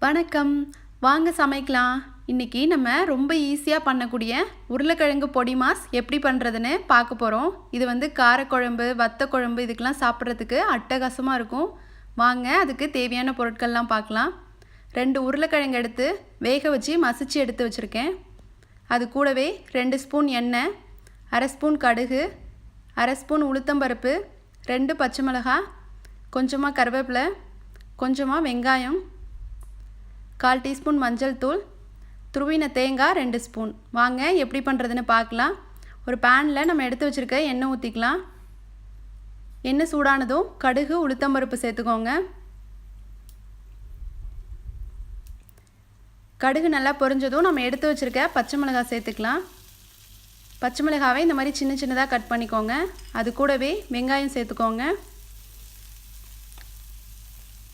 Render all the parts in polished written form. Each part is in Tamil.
வணக்கம். வாங்க சமைக்கலாம். இன்றைக்கி நம்ம ரொம்ப ஈஸியாக பண்ணக்கூடிய உருளைக்கிழங்கு பொடிமாஸ் எப்படி பண்ணுறதுன்னு பார்க்க போகிறோம். இது காரக்குழம்பு, வத்த குழம்பு இதுக்கெலாம் சாப்பிட்றதுக்கு அட்டகாசமாக இருக்கும். வாங்க அதுக்கு தேவையான பொருட்கள்லாம் பார்க்கலாம். 2 உருளைக்கிழங்கு எடுத்து வேக வச்சு மசிச்சு எடுத்து வச்சுருக்கேன். அது கூடவே 2 ஸ்பூன் எண்ணெய், 1/2 ஸ்பூன் கடுகு, 1/2 ஸ்பூன் உளுத்தம்பருப்பு, 2 பச்சை மிளகாய், கொஞ்சமாக கருவேப்பிலை, கொஞ்சமாக வெங்காயம், 1/4 டீஸ்பூன் மஞ்சள் தூள், துருவின தேங்காய் 2 ஸ்பூன். வாங்க எப்படி பண்ணுறதுன்னு பார்க்கலாம். ஒரு பேனில் நம்ம எடுத்து வச்சுருக்க எண்ணெய் ஊற்றிக்கலாம். எண்ணெய் சூடானதும் கடுகு, உளுத்தம்பருப்பு சேர்த்துக்கோங்க. கடுகு நல்லா பொரிஞ்சதும் நம்ம எடுத்து வச்சுருக்க பச்சை மிளகாய் சேர்த்துக்கலாம். பச்சை மிளகாவை இந்த மாதிரி சின்ன சின்னதாக கட் பண்ணிக்கோங்க. அது கூடவே வெங்காயம் சேர்த்துக்கோங்க.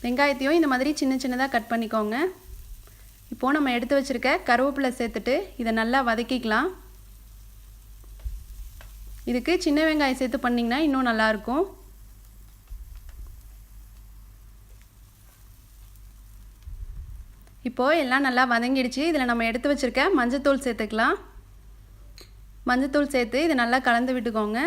வெங்காயத்தையும் இந்த மாதிரி சின்ன சின்னதாக கட் பண்ணிக்கோங்க. இப்போது நம்ம எடுத்து வச்சுருக்க கருவேப்பிலை சேர்த்துட்டு இதை நல்லா வதக்கிக்கலாம். இதுக்கு சின்ன வெங்காயம் சேர்த்து பண்ணிங்கன்னா இன்னும் நல்லாயிருக்கும். இப்போது எல்லாம் நல்லா வதங்கிடுச்சு. இதில் நம்ம எடுத்து வச்சுருக்க மஞ்சத்தூள் சேர்த்துக்கலாம். மஞ்சத்தூள் சேர்த்து இதை நல்லா கலந்து விட்டுக்கோங்க.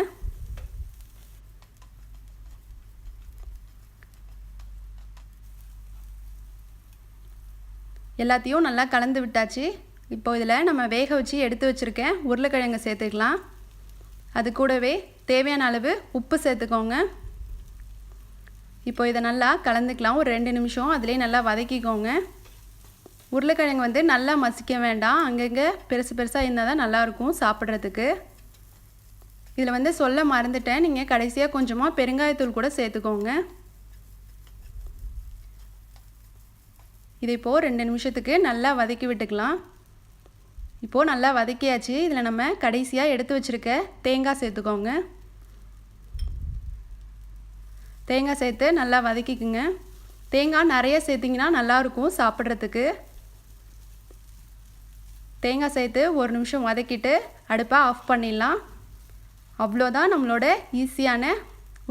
எல்லாத்தையும் நல்லா கலந்து விட்டாச்சு. இப்போ இதில் நம்ம வேக வச்சு எடுத்து வச்சுருக்கேன் உருளைக்கிழங்கு சேர்த்துக்கலாம். அது கூடவே தேவையான அளவு உப்பு சேர்த்துக்கோங்க. இப்போ இதை நல்லா கலந்துக்கலாம். ஒரு 2 நிமிஷம் அதிலே நல்லா வதக்கிக்கோங்க. உருளைக்கிழங்கு நல்லா மசிக்க வேண்டாம். அங்கங்கே பெருசு பெருசாக இருந்தால் தான் நல்லாயிருக்கும் சாப்பிட்றதுக்கு. இதில் சொல்ல மறந்துட்டேன், நீங்கள் கடைசியாக கொஞ்சமாக பெருங்காயத்தூள் கூட சேர்த்துக்கோங்க. இதை இப்போது 2 நிமிஷத்துக்கு நல்லா வதக்கி விட்டுக்கலாம். இப்போது நல்லா வதக்கியாச்சு. இதில் நம்ம கடைசியாக எடுத்து வச்சுருக்க தேங்காய் சேர்த்துக்கோங்க. தேங்காய் சேர்த்து நல்லா வதக்கிக்குங்க. தேங்காய் நிறைய சேர்த்திங்கன்னா நல்லாயிருக்கும் சாப்பிட்றதுக்கு. தேங்காய் சேர்த்து 1 நிமிஷம் வதக்கிட்டு அடுப்பை ஆஃப் பண்ணிடலாம். அவ்வளோதான், நம்மளோட ஈஸியான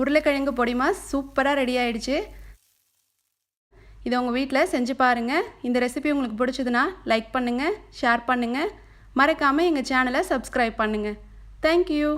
உருளைக்கிழங்கு பொடிமாஸ் சூப்பராக ரெடி ஆகிடுச்சு. இதை உங்கள் வீட்டில் செஞ்சு பாருங்கள். இந்த ரெசிபி உங்களுக்கு பிடிச்சதுன்னா லைக் பண்ணுங்கள், ஷேர் பண்ணுங்கள். மறக்காமல் எங்கள் சேனலை சப்ஸ்கிரைப் பண்ணுங்கள். தேங்க்யூ.